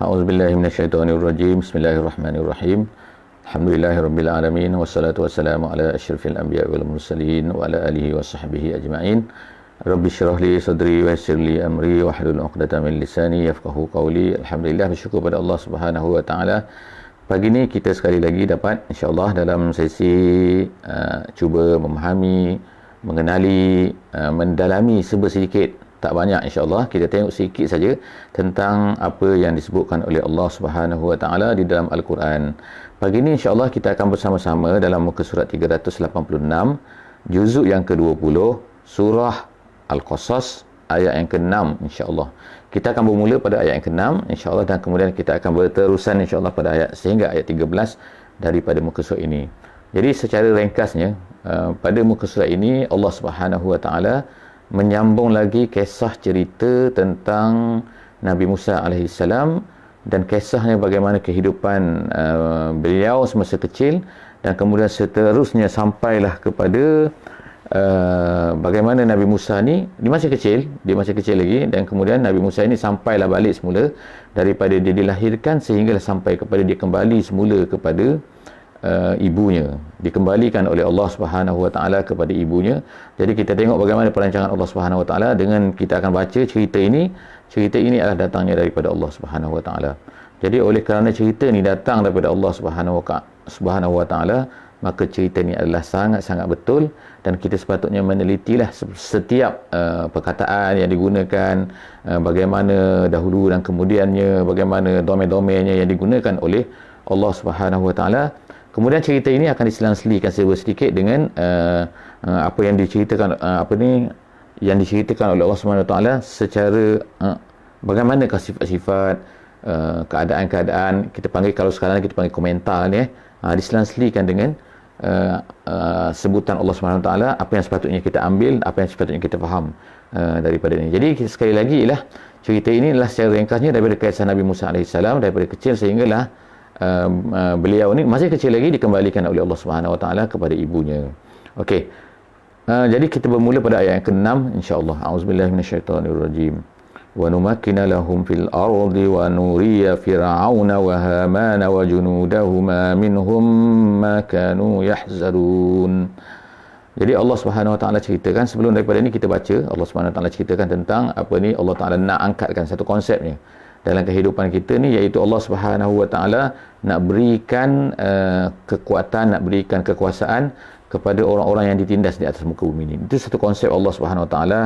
A'udzubillahi minasyaitonirrajim. Bismillahirrahmanirrahim. Alhamdulillahirabbil alamin wassalatu wassalamu ala asyrafil anbiya'i wal mursalin wa ala alihi washabbihi ajma'in. Rabbi syrah li sadri wa yassir li amri wahlul 'uqdatam min lisani yafqahu qawli. Alhamdulillah, bersyukur pada Allah Subhanahu wa taala. Pagi ni kita sekali lagi dapat insya-Allah dalam sesi cuba memahami, mengenali, mendalami sedikit, tak banyak insya-Allah, kita tengok sikit saja tentang apa yang disebutkan oleh Allah Subhanahu wa taala di dalam Al-Quran. Pagi ni insya-Allah kita akan bersama-sama dalam muka surat 386, juzuk yang ke-20, surah Al-Qasas ayat yang ke-6 insya-Allah. Kita akan bermula pada ayat yang ke-6 insya-Allah dan kemudian kita akan berterusan insya-Allah pada ayat sehingga ayat 13 daripada muka surat ini. Jadi secara ringkasnya, pada muka surat ini Allah Subhanahu wa taala menyambung lagi kisah cerita tentang Nabi Musa AS dan kisahnya bagaimana kehidupan beliau semasa kecil dan kemudian seterusnya sampailah kepada bagaimana Nabi Musa ni dia masih kecil lagi, dan kemudian Nabi Musa ini sampailah balik semula daripada dia dilahirkan sehinggalah sampai kepada dia kembali semula kepada ibunya, dikembalikan oleh Allah Subhanahu wa taala kepada ibunya. Jadi kita tengok bagaimana perancangan Allah Subhanahu wa taala dengan kita akan baca cerita ini. Cerita ini adalah datangnya daripada Allah Subhanahu wa taala. Jadi oleh kerana cerita ini datang daripada Allah Subhanahu wa taala, maka cerita ini adalah sangat-sangat betul dan kita sepatutnya menelitilah setiap perkataan yang digunakan, bagaimana dahulu dan kemudiannya, bagaimana domain-domainnya yang digunakan oleh Allah Subhanahu wa taala. Kemudian cerita ini akan diselang-selikan sedikit dengan apa yang diceritakan yang diceritakan oleh Allah Subhanahu Wa Taala secara bagaimana sifat-sifat, keadaan-keadaan, kita panggil, kalau sekarang kita panggil komentar ni, diselang-selikan dengan sebutan Allah Subhanahu Wa Taala, apa yang sepatutnya kita ambil, apa yang sepatutnya kita faham daripada ini. Jadi sekali lagi ialah cerita ini adalah secara ringkasnya daripada kisah Nabi Musa AS daripada kecil sehinggalah beliau ni masih kecil lagi dikembalikan oleh Allah Subhanahu Wa Taala kepada ibunya. Okey. Jadi kita bermula pada ayat yang ke-6 insya-Allah. A'udzubillahi minasyaitonirrajim. Wa numakkina lahum fil ardi wa nuriya fir'auna wa hamana wa junudahuma minhum ma kanu yahzarun. Jadi Allah Subhanahu Wa Taala ceritakan, sebelum daripada ini kita baca, Allah Subhanahu Wa Taala ceritakan tentang apa ni Allah Taala nak angkatkan satu konsepnya dalam kehidupan kita ni, iaitu Allah Subhanahu Wa Taala nak berikan kekuatan, nak berikan kekuasaan kepada orang-orang yang ditindas di atas muka bumi ini. Itu satu konsep Allah Subhanahu Wa Taala,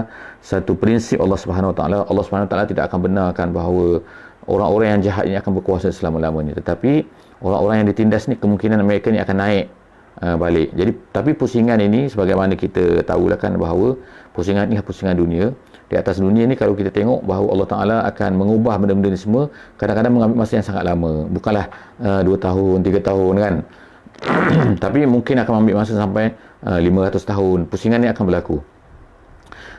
satu prinsip Allah Subhanahu Wa Taala. Allah Subhanahu Wa Taala tidak akan benarkan bahawa orang-orang yang jahat ini akan berkuasa selama-lamanya, tetapi orang-orang yang ditindas ni kemungkinan mereka ni akan naik balik. Jadi tapi pusingan ini, sebagaimana kita tahulah kan bahawa pusingan ini adalah pusingan dunia. Di atas dunia ni kalau kita tengok bahawa Allah Ta'ala akan mengubah benda-benda ni semua, kadang-kadang mengambil masa yang sangat lama. Bukanlah 2 tahun, 3 tahun kan. Tapi mungkin akan ambil masa sampai 500 tahun. Pusingan ni akan berlaku.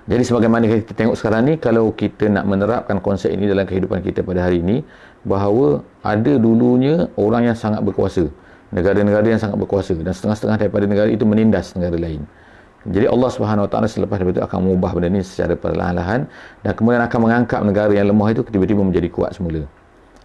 Jadi sebagaimana kita tengok sekarang ni, kalau kita nak menerapkan konsep ini dalam kehidupan kita pada hari ini, bahawa ada dulunya orang yang sangat berkuasa, negara-negara yang sangat berkuasa, dan setengah-setengah daripada negara itu menindas negara lain. Jadi Allah Subhanahu Wa Taala selepas daripada itu akan mengubah benda ni secara perlahan-lahan dan kemudian akan mengangkat negara yang lemah itu tiba-tiba menjadi kuat semula.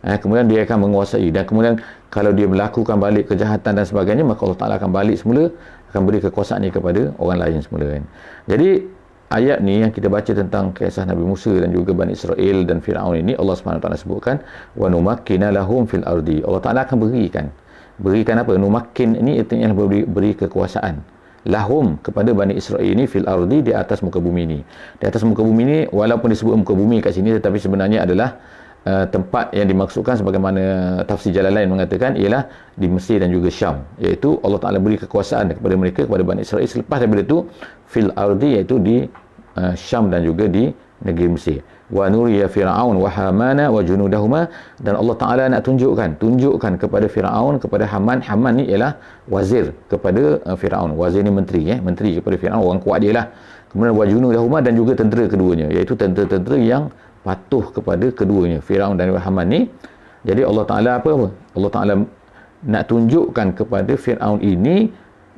Kemudian dia akan menguasai, dan kemudian kalau dia melakukan balik kejahatan dan sebagainya, maka Allah Taala akan balik semula, akan beri kekuasaan ini kepada orang lain semula kan. Jadi ayat ni yang kita baca tentang kisah Nabi Musa dan juga Bani Israel dan Firaun ini, Allah Subhanahu Wa Taala sebutkan wa numakkina lahum fil ardi. Allah Taala akan berikan apa? Numakkin ini artinya beri kekuasaan lahum kepada Bani Israel ini fil ardi, di atas muka bumi ini. Di atas muka bumi ini, walaupun disebut muka bumi kat sini, tetapi sebenarnya adalah tempat yang dimaksudkan sebagaimana tafsir Jalalain mengatakan ialah di Mesir dan juga Syam, iaitu Allah Taala beri kekuasaan kepada mereka, kepada Bani Israel selepas daripada itu fil ardi, iaitu di Syam dan juga di negeri Mesir. Wa nuriya fir'aun wa hamana wa junudahuma, dan Allah Taala nak tunjukkan kepada Firaun, kepada Haman. Haman ni ialah wazir kepada Firaun. Wazir ni menteri kepada Firaun, orang kuat dia lah. Kemudian wa junudahuma, dan juga tentera keduanya, iaitu tentera-tentera yang patuh kepada keduanya, Firaun dan Haman ni. Jadi Allah Taala Allah Taala nak tunjukkan kepada Firaun ini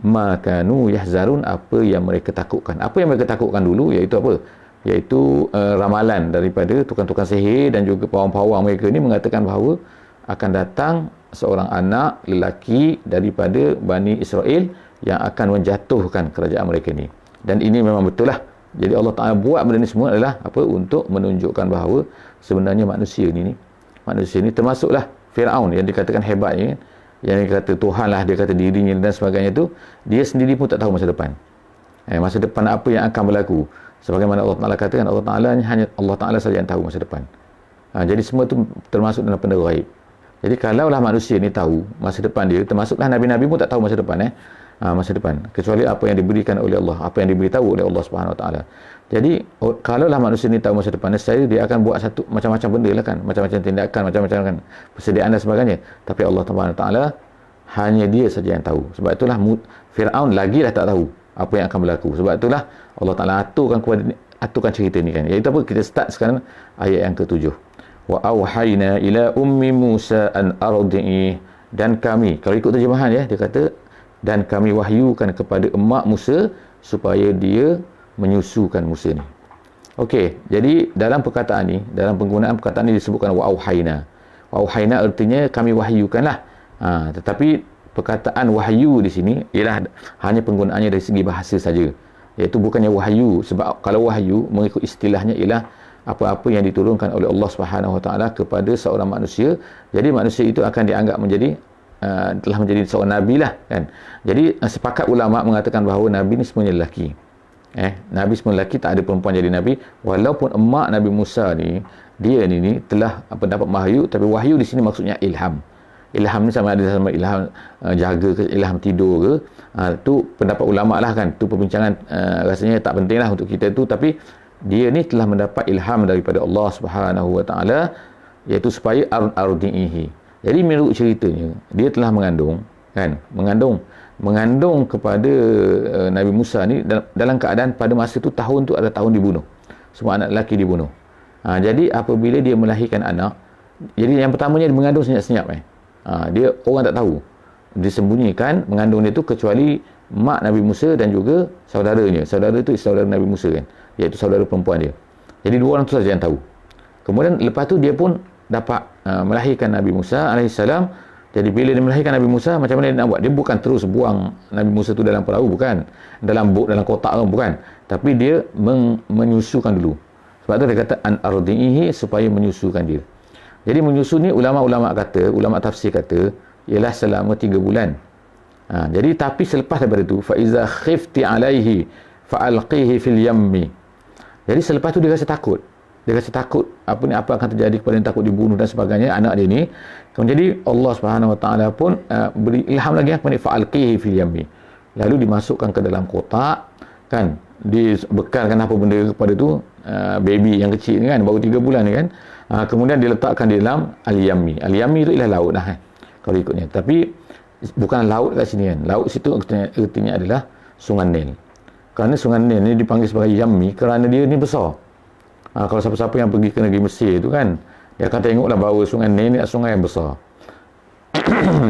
makanu yahzarun, apa yang mereka takutkan. Apa yang mereka takutkan dulu, iaitu apa? iaitu ramalan daripada tukang-tukang sihir dan juga pawang-pawang mereka ni mengatakan bahawa akan datang seorang anak lelaki daripada Bani Israel yang akan menjatuhkan kerajaan mereka ni. Dan ini memang betul lah. Jadi Allah Ta'ala buat benda ni semua adalah apa? Untuk menunjukkan bahawa sebenarnya manusia ni termasuklah Firaun yang dikatakan hebat ni kan, yang dia kata Tuhan lah, dia kata dirinya dan sebagainya tu, dia sendiri pun tak tahu masa depan. Masa depan apa yang akan berlaku. Sebagaimana Allah Ta'ala katakan, hanya Allah Ta'ala saja yang tahu masa depan. Jadi semua tu termasuk dalam benda ghaib. Jadi kalaulah manusia ni tahu masa depan dia, termasuklah Nabi-Nabi pun tak tahu masa depan masa depan, kecuali apa yang diberikan oleh Allah, apa yang diberitahu oleh Allah Subhanahu Wa Taala. Jadi kalaulah manusia ni tahu masa depan, saya dia akan buat satu macam-macam benda lah kan, macam-macam tindakan, macam-macam kan persediaan dan sebagainya. Tapi Allah Subhanahu Wa Taala hanya dia saja yang tahu. Sebab itulah Firaun lagilah tak tahu apa yang akan berlaku. Sebab itulah Allah Taala aturkan cerita ni kan. Iaitu apa? Kita start sekarang ayat yang ke-7. Wa auhayna ila ummi Musa an ardi'i, dan kami, kalau ikut terjemahan dia kata, dan kami wahyukan kepada emak Musa supaya dia menyusukan Musa ni. Okey, jadi dalam perkataan ni, dalam penggunaan perkataan ni disebutkan wa auhayna. Wa auhayna artinya kami wahyukanlah. Tetapi perkataan wahyu di sini ialah hanya penggunaannya dari segi bahasa saja. Iaitu bukannya wahyu, sebab kalau wahyu mengikut istilahnya ialah apa-apa yang diturunkan oleh Allah Subhanahu Wa Taala kepada seorang manusia. Jadi manusia itu akan dianggap menjadi telah menjadi seorang nabi lah kan. Jadi sepakat ulama mengatakan bahawa nabi ni semuanya lelaki. Nabi semua lelaki, tak ada perempuan jadi nabi. Walaupun emak Nabi Musa ni, dia ni telah dapat wahyu, tapi wahyu di sini maksudnya ilham. Ilham ni sama ada sama ilham jaga ke ilham tidur ke, tu pendapat ulama lah kan. Tu perbincangan rasanya tak penting lah untuk kita tu, tapi dia ni telah mendapat ilham daripada Allah Subhanahu Wa Taala, iaitu supaya ardi'ihi. Jadi menurut ceritanya, dia telah mengandung kepada Nabi Musa ni dalam keadaan pada masa tu tahun tu adalah tahun dibunuh. Semua anak lelaki dibunuh. Jadi apabila dia melahirkan anak, jadi yang pertamanya dia mengandung senyap-senyap dia orang tak tahu. Disembunyikan mengandung dia tu, kecuali mak Nabi Musa dan juga saudaranya. Saudara tu saudara Nabi Musa kan, iaitu saudara perempuan dia. Jadi dua orang tu saja yang tahu. Kemudian lepas tu dia pun dapat melahirkan Nabi Musa alaihissalam. Jadi bila dia melahirkan Nabi Musa, macam mana dia nak buat? Dia bukan terus buang Nabi Musa tu dalam perahu, bukan. Dalam kotak tu, bukan. Tapi dia menyusukan dulu. Sebab tu dia kata an ardi'ihi, supaya menyusukan dia. Jadi menyusu ni ulama tafsir kata ialah selama 3 bulan. Jadi tapi selepas daripada tu, fa iza khifti alaihi fa alqihi fil yammi. Jadi selepas tu dia rasa takut. Apa akan terjadi kepada dia, takut dibunuh dan sebagainya anak dia ni. Jadi Allah Subhanahu Wa Taala pun beri ilham lagi kepada fa alqihi fil yammi. Lalu dimasukkan ke dalam kotak kan, dibekalkan apa benda kepada tu, baby yang kecil ni kan, baru 3 bulan ni kan. Kemudian diletakkan di dalam al-yammi. Al-yammi itu ialah laut lah kalau ikutnya. Tapi bukan laut kat sini kan. Laut situ artinya adalah Sungai Nil. Kerana Sungai Nil ni dipanggil sebagai yammi kerana dia ni besar. Kalau siapa-siapa yang pergi ke negeri Mesir tu kan, dia akan tengoklah bahawa Sungai Nil ni sungai yang besar.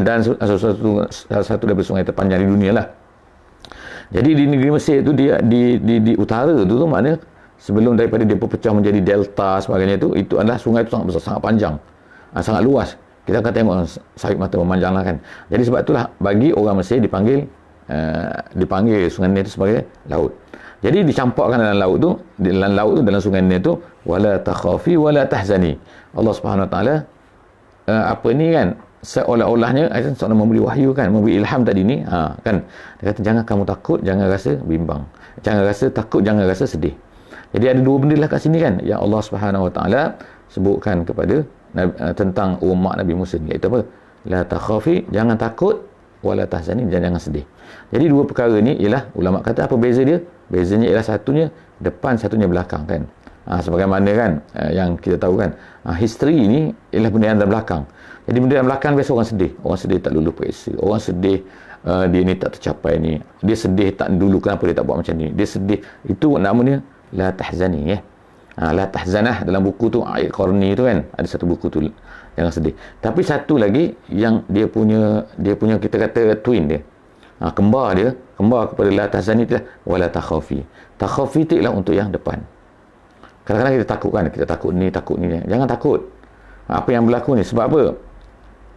Dan salah satu daripada sungai terpanjang di dunia lah. Jadi di negeri Mesir tu, dia di utara tu maknanya sebelum daripada dia berpecah menjadi delta sebagainya tu, itu adalah sungai tu sangat besar, sangat panjang, sangat luas. Kita akan tengok sawit mata memanjang lah kan. Jadi sebab itulah bagi orang Mesir dipanggil Sungai Nil itu sebagai laut. Jadi dicampurkan dalam laut tu, dalam Sungai Nil tu, wala takhafi wala tahzani. Allah Subhanahu Wa Taala apa ni kan, seolah-olahnya seolah memberi wahyu kan, memberi ilham tadi ni kan. Dia kata jangan kamu takut, jangan rasa bimbang, jangan rasa takut, jangan rasa sedih. Jadi ada dua benda lah kat sini kan yang Allah Subhanahu Wa Taala sebutkan kepada tentang umat Nabi Musa ni, iaitu apa? La takhafi, jangan takut, wala tahzani, jangan sedih. Jadi dua perkara ni ialah ulama kata apa beza dia? Bezanya ialah satunya depan, satunya belakang kan. Sebagaimana kan yang kita tahu kan, history ni ialah benda yang dalam belakang. Jadi benda yang belakang biasa orang sedih tak lulus periksa, orang sedih dia ni tak tercapai ni, dia sedih tak dulu kenapa dia tak buat macam ni, dia sedih, itu namanya la tahzani ya. La tahzanah dalam buku tu, ayat Qarni tu kan, ada satu buku tu, jangan sedih. Tapi satu lagi yang dia punya kita kata twin dia, kembar kepada la tahzani tu, wala takhafi. Takhafi tu ialah untuk yang depan. Kadang-kadang kita takut kan, kita takut ni, takut ni. Jangan takut. Apa yang berlaku ni sebab apa?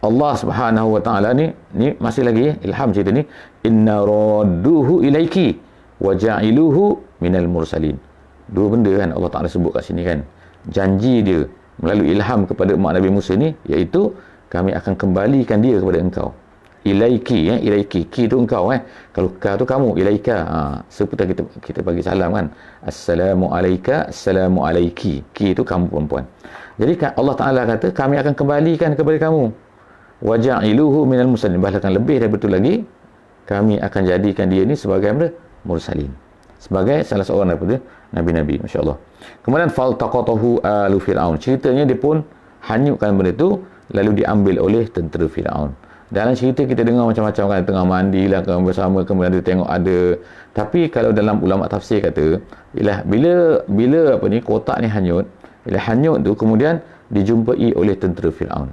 Allah Subhanahu wa taala ni masih lagi ilham cerita ni, inna radduhu ilaiki wa ja'iluhu minal mursalin. Dua benda kan Allah Taala sebut kat sini kan. Janji dia melalui ilham kepada umat Nabi Musa ni, iaitu kami akan kembalikan dia kepada engkau. Ilaiki, ilaiki, ki tu engkau kalau ka tu kamu, ilaika. Seperti kita bagi salam kan, assalamu alayka, assalamu alayki, ki tu kamu perempuan. Jadi Allah Taala kata kami akan kembalikan kepada kamu, waja'iluhu minal mursalin, bahkan lebih daripada itu lagi, kami akan jadikan dia ni sebagai apa? Mursalin, sebagai salah seorang daripada nabi-nabi, masya-Allah. Kemudian faltaqatahu alu fir'aun, ceritanya dia pun hanyutkan benda tu, lalu diambil oleh tentera Firaun. Dalam cerita kita dengar macam-macam kan, tengah mandilah kan bersama, kemudian dia tengok ada. Tapi kalau dalam ulama tafsir kata, bila apa ni, kotak ni hanyut, bila hanyut tu kemudian dijumpai oleh tentera Firaun.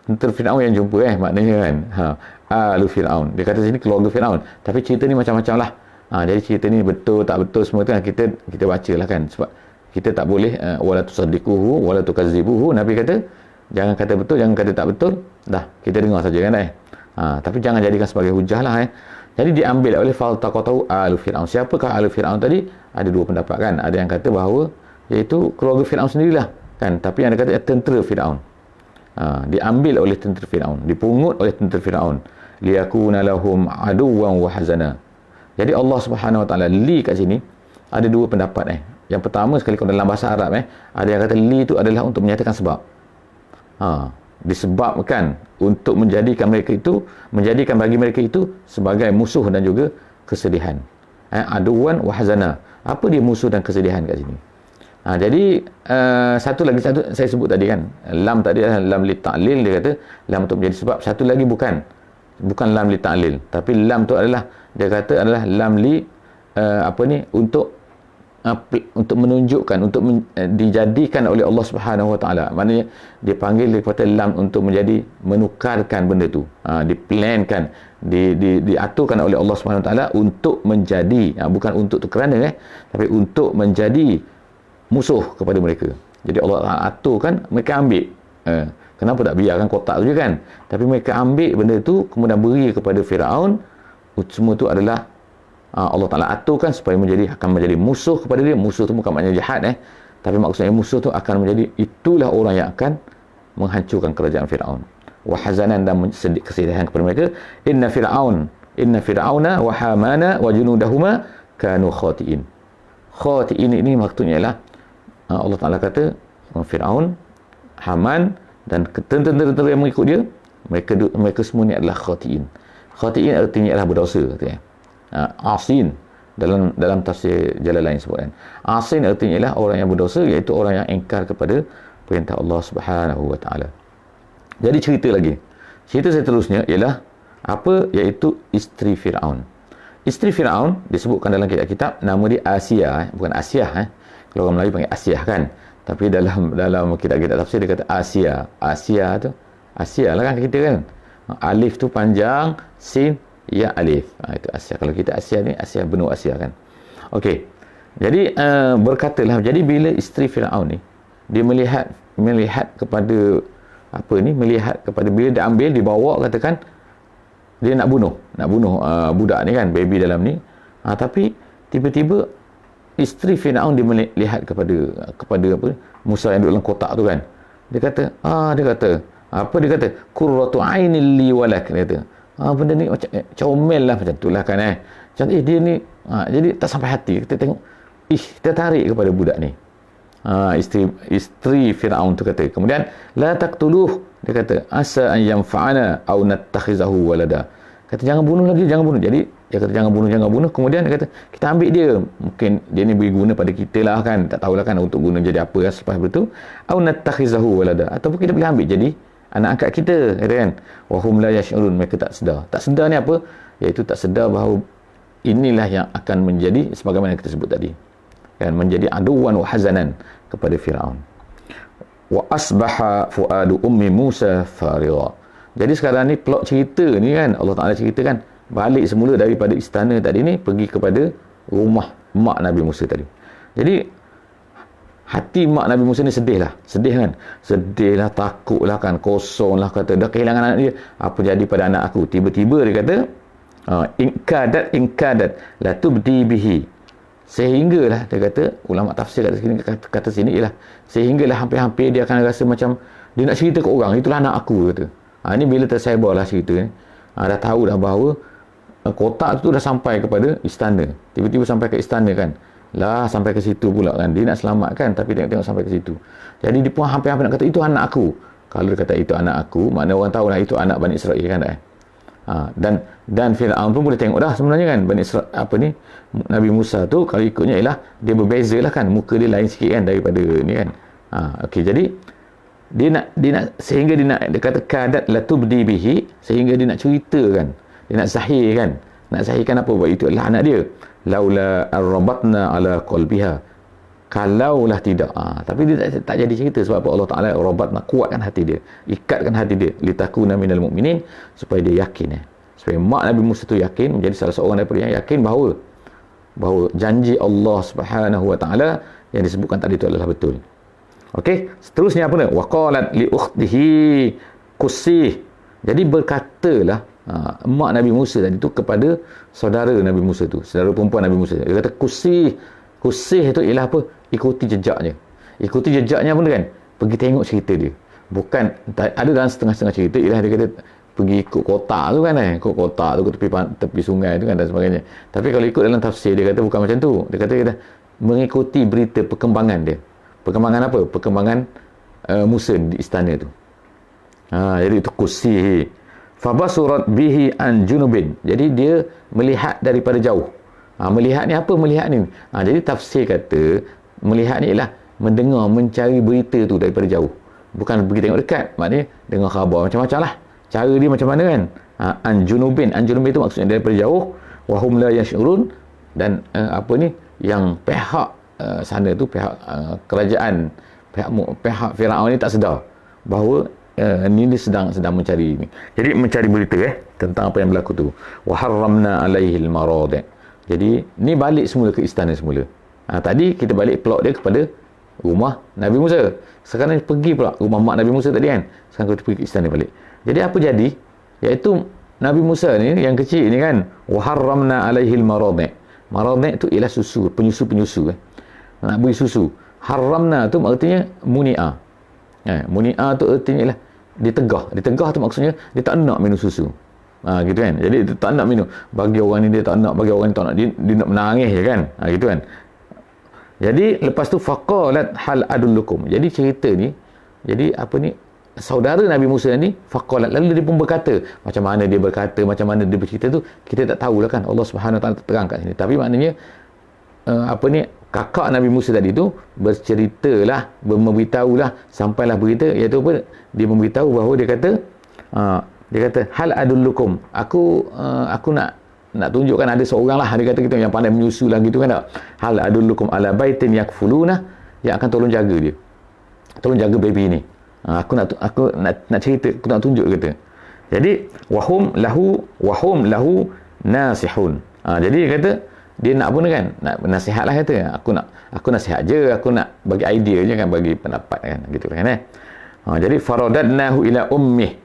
Tentera Firaun yang jumpa maknanya kan, alu Firaun. Dia kata sini keluarga Firaun. Tapi cerita ni macam-macam lah. Jadi cerita ni betul tak betul semua tu kan kita bacalah kan, sebab kita tak boleh wala tusaddiquhu wala tukazzibuhu. Nabi kata jangan kata betul, jangan kata tak betul, dah kita dengar saja kan tapi jangan jadikan sebagai hujah lah Jadi diambil oleh faltaqatahu alu Firaun. Siapakah alu Firaun tadi? Ada dua pendapat kan. Ada yang kata bahawa iaitu keluarga Firaun sendirilah kan, tapi yang ada kata tentera Firaun. Diambil oleh tentera Firaun, dipungut oleh tentera Firaun, liyakuna lahum aduwan wa hazana. Jadi Allah Subhanahu wa taala li kat sini ada dua pendapat Yang pertama sekali kalau dalam bahasa Arab ada yang kata li itu adalah untuk menyatakan sebab. Disebabkan untuk menjadikan bagi mereka itu sebagai musuh dan juga kesedihan. Aduwan wa hazana. Apa dia musuh dan kesedihan kat sini? Jadi satu saya sebut tadi kan, lam tadi adalah lam li ta'lil, dia kata lam untuk menjadi sebab. Satu lagi bukan lam li ta'lil, tapi lam tu adalah, dia kata adalah lam li untuk menunjukkan, untuk dijadikan oleh Allah Subhanahu wa taala. Maknanya dia panggil daripada lam untuk menjadi menukarkan benda tu, diplankan, diaturkan oleh Allah Subhanahu wa taala untuk menjadi, bukan untuk tu kerana tapi untuk menjadi musuh kepada mereka. Jadi Allah Taala aturkan, mereka ambil. Kenapa tak biarkan kotak tu je kan? Tapi mereka ambil benda tu kemudian beri kepada Firaun. Semua tu adalah Allah Ta'ala aturkan supaya akan menjadi musuh kepada dia. Musuh tu bukan maknanya jahat tapi maksudnya musuh tu akan menjadi, itulah orang yang akan menghancurkan kerajaan Firaun. Wa hazanan, dan kesedihan kepada mereka. Inna fir'auna wa hamana wa junudahuma kanu khati'in. Khati'in ini maksudnya ialah Allah Ta'ala kata Firaun, Haman dan tentera-tentera yang mengikut dia, mereka semua ni adalah khati'in. Khati'in artinya adalah berdosa katanya. Asin dalam tafsir Jalalain sebutkan. Asin artinya ialah orang yang berdosa, iaitu orang yang engkar kepada perintah Allah Subhanahu wa taala. Jadi cerita seterusnya ialah iaitu isteri Firaun. Isteri Firaun disebutkan dalam kitab-kitab, nama dia Asia, bukan Asyah Kalau orang Melayu panggil Asyah kan, tapi dalam kitab-kitab tafsir dia kata Asia tu Asia lah kan kita kan. Alif tu panjang, sin ya alif. Itu Asia. Kalau kita Asia ni, Asia benua Asia kan. Okey. Jadi berkatalah, jadi bila isteri Firaun ni dia melihat kepada bila dia ambil, dibawa, katakan dia nak bunuh budak ni kan, baby dalam ni. Tapi tiba-tiba isteri Firaun dia melihat kepada Musa yang duduk dalam kotak tu kan. Dia kata qurratu ainil li walak. Dia kata benda ni macam comel lah, macam tu lah kan macam dia ni jadi tak sampai hati. Kita tengok tertarik kepada budak ni. Isteri Firaun tu kata, kemudian la taqtuluh, dia kata asa an yanfa'ana aw nattakhizahu walada. Kata jangan bunuh lagi, jangan bunuh. Jadi dia kata jangan bunuh. Kemudian dia kata kita ambil dia, mungkin dia ni beri guna pada kita lah kan, tak tahulah kan untuk guna jadi apa kan selepas itu. Aw nattakhizahu walada, ataupun kita boleh ambil jadi anak angkat kita, kata kan. Wahum la yash'urun, mereka tak sedar ni apa, iaitu tak sedar bahawa inilah yang akan menjadi sebagaimana kita sebut tadi kan, menjadi aduwan wa hazanan kepada Firaun. Wa asbaha fuadu ummi Musa farigha. Jadi sekarang ni plot cerita ni kan, Allah Taala ceritakan balik semula daripada istana tadi ni pergi kepada rumah mak Nabi Musa tadi. Jadi hati mak Nabi Musa ni sedih kan, takut lah kan, kosong lah, kata dah kehilangan anak dia, apa jadi pada anak aku. Tiba-tiba dia kata ingkadat la tubdi bihi, sehinggalah dia kata, ulama tafsir kata sini ialah sehinggalah hampir-hampir dia akan rasa macam dia nak cerita ke orang, itulah anak aku, kata. Ni bila tersebar lah cerita ni, dah tahu dah bahawa kotak tu dah sampai kepada istana, tiba-tiba sampai ke istana kan, sampai ke situ pula kan, dia nak selamatkan tapi tengok sampai ke situ. Jadi dia pun hampir-hampir nak kata itu anak aku. Kalau dia kata itu anak aku, makna orang tahu lah itu anak Bani Israel kan dah. Dan Fir'aun pun boleh tengok dah sebenarnya kan, Bani Israel, Nabi Musa tu kalau ikutnya ialah dia berbeza lah kan, muka dia lain sikit kan daripada ni kan. Okey, jadi dia nak sehingga dia kata kadat la tubdi bihi, sehingga dia nak ceritakan, dia nak zahirkan. Nak zahirkan apa? Bahawa itu adalah anak dia. Laula arrabatna ala qalbiha, kalaulah tidak. Tapi dia tak jadi cerita sebab apa? Allah Ta'ala rabatna, kuatkan hati dia, ikatkan hati dia, litakuna minal mu'minin, supaya dia yakin, supaya mak Nabi Musa tu yakin, menjadi salah seorang daripada yang yakin bahawa janji Allah Subhanahu wa Ta'ala yang disebutkan tadi itu adalah betul. Okey, seterusnya apa ni? Waqalat li ukhtihi qusih. Jadi berkatalah mak Nabi Musa tadi tu kepada saudara Nabi Musa tu, saudara perempuan Nabi Musa. Dia kata qusih itu ialah apa? Ikuti jejaknya. Ikuti jejaknya pun kan, pergi tengok cerita dia. Bukan ada dalam setengah-setengah cerita ialah dia kata pergi ikut kotak tu kan, ikut kotak tu ke tepi sungai tu kan dan sebagainya. Tapi kalau ikut dalam tafsir dia kata bukan macam tu. Dia kata mengikuti berita perkembangan dia. Perkembangan apa? Perkembangan Musa di istana tu. Jadi itu qusih. Fabasurat bihi an junubin. Jadi dia melihat daripada jauh. Melihat ni apa melihat ni? Jadi tafsir kata melihat ni ialah mendengar, mencari berita tu daripada jauh. Bukan pergi tengok dekat. Maknanya dengar khabar macam-macam lah. Cara dia macam mana kan? An junubin. An junubin tu maksudnya daripada jauh. Wahum la yash'urun. Dan yang pihak sana tu, pihak kerajaan, pihak Firaun ni tak sedar bahawa ni dia sedang mencari ni. Jadi mencari berita tentang apa yang berlaku tu. Wa harramna alaihi al-maradi'. Jadi ni balik semula ke istana semula. Tadi kita balik plot dia kepada rumah Nabi Musa. Sekarang pergi pula rumah mak Nabi Musa tadi kan. Sekarang kita pergi ke istana balik. Jadi apa jadi? Iaitu Nabi Musa ni yang kecil ni kan, wa harramna alaihi al-maradi'. Maradi' tu ialah susu, penyusu. Nak beri susu. Haramna tu artinya muni'a. Muni'a tu artinya ialah ditegah. Ditegah tu maksudnya dia tak nak minum susu. Gitu kan. Jadi dia tak nak minum. Bagi orang ni dia tak nak, bagi orang ni tak nak. Dia nak menangis je kan. Gitu kan. Jadi lepas tu faqalat hal adullukum. Jadi cerita ni, jadi saudara Nabi Musa ni faqalat, lalu dia pun berkata. Macam mana dia berkata, macam mana dia bercerita tu kita tak tahulah kan. Allah Subhanahu Wa Taala terang kat sini. Tapi maknanya kakak Nabi Musa tadi tu berceritalah, memberitahulah, sampailah berita, iaitu apa? Dia memberitahu bahawa dia kata hal adullukum, aku nak tunjukkan ada seorang lah, dia kata kita yang pandai menyusu lah gitu kan tak? Hal adullukum ala baitin yakfuluna, yang akan tolong jaga dia, tolong jaga baby ni. Aku nak cerita, aku nak tunjuk kata. Jadi wahum lahu nasihun. Jadi dia kata dia nak apa kan, nak nasihat lah kata, aku nasihat je, aku nak bagi idea je kan, bagi pendapat kan, gitu kan jadi faradadnahu ila ummih.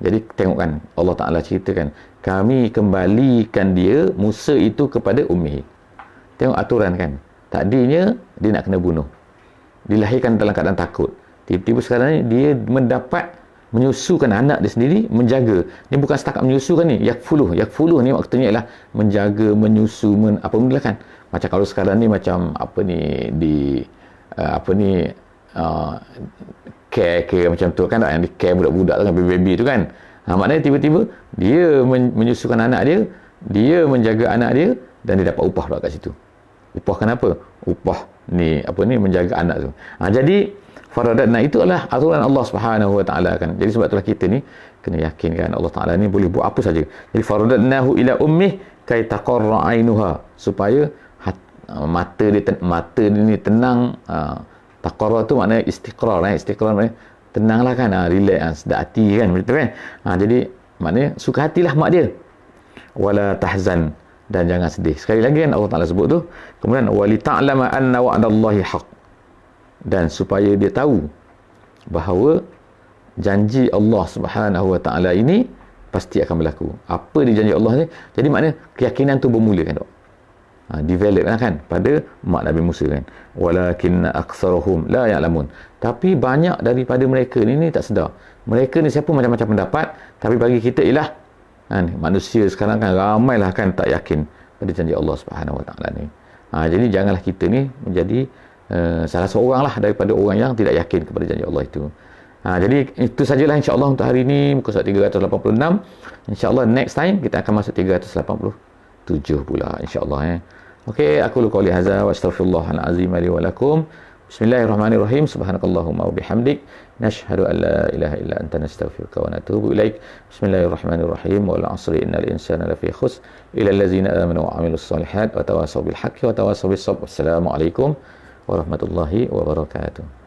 Jadi tengok kan, Allah Ta'ala ceritakan, kami kembalikan dia Musa itu kepada ummih. Tengok aturan kan, tadinya dia nak kena bunuh, dilahirkan dalam keadaan takut, tiba-tiba sekarang ni dia mendapat menyusukan anak dia sendiri, menjaga. Ni bukan setakat menyusukan ni, yakfuluh ni maksudnya ialah menjaga, menyusu, apa benda kan. Macam kalau sekarang ni macam care macam tu kan, yang di care budak-budak tu kan, baby tu kan. Maknanya tiba-tiba dia menyusukan anak dia, dia menjaga anak dia, dan dia dapat upah pula kat situ. Upah kenapa? Upah ni menjaga anak tu. Jadi faradatna itu adalah aturan Allah Subhanahu Wa Taala kan. Jadi sebab itulah kita ni kena yakin kan Allah Taala ni boleh buat apa saja. Jadi faradatnahu ila ummih kay taqarra ainuha, supaya mata dia ni tenang. Taqarra tu maknanya istiqrar. Istiqrar maknanya tenanglah kan, relax, sedap hati kan, betul kan. Jadi maknanya suka hatilah mak dia. Wala tahzan, dan jangan sedih. Sekali lagi kan Allah Taala sebut tu. Kemudian wali ta'lama anna wa'dallahi haq. dan supaya dia tahu bahawa janji Allah Subhanahu Wa Taala ini pasti akan berlaku. Apa dia janji Allah ni? Jadi maknanya keyakinan tu bermula kan, develop kan pada mak Nabi Musa kan. Walakinna aktsaruhum la ya'lamun. Tapi banyak daripada mereka ni tak sedar. Mereka ni siapa macam-macam pendapat, tapi bagi kita ialah kan, manusia sekarang kan ramailah kan tak yakin pada janji Allah Subhanahu Wa Taala ni. Jadi janganlah kita ni menjadi salah seorang lah daripada orang yang tidak yakin kepada janji Allah itu. Jadi itu sajalah insya-Allah untuk hari ini, muka surat 386. Insya-Allah next time kita akan masuk 387 pula insya-Allah. Okey, aku qouli hadza wa astaghfirullahal azim li wa lakum. Bismillahirrahmanirrahim. Subhanakallahumma wa bihamdik nashhadu an la ilaha illa anta nastaghfiruka wa natubu ilaik. Bismillahirrahmanirrahim. Wal 'asri innal insana lafi khusr illa allazina amanu wa 'amilus solihat wa tawassaw bil haqqi wa tawassaw bis sabr. Wassalamu alaikum warahmatullahi wabarakatuh.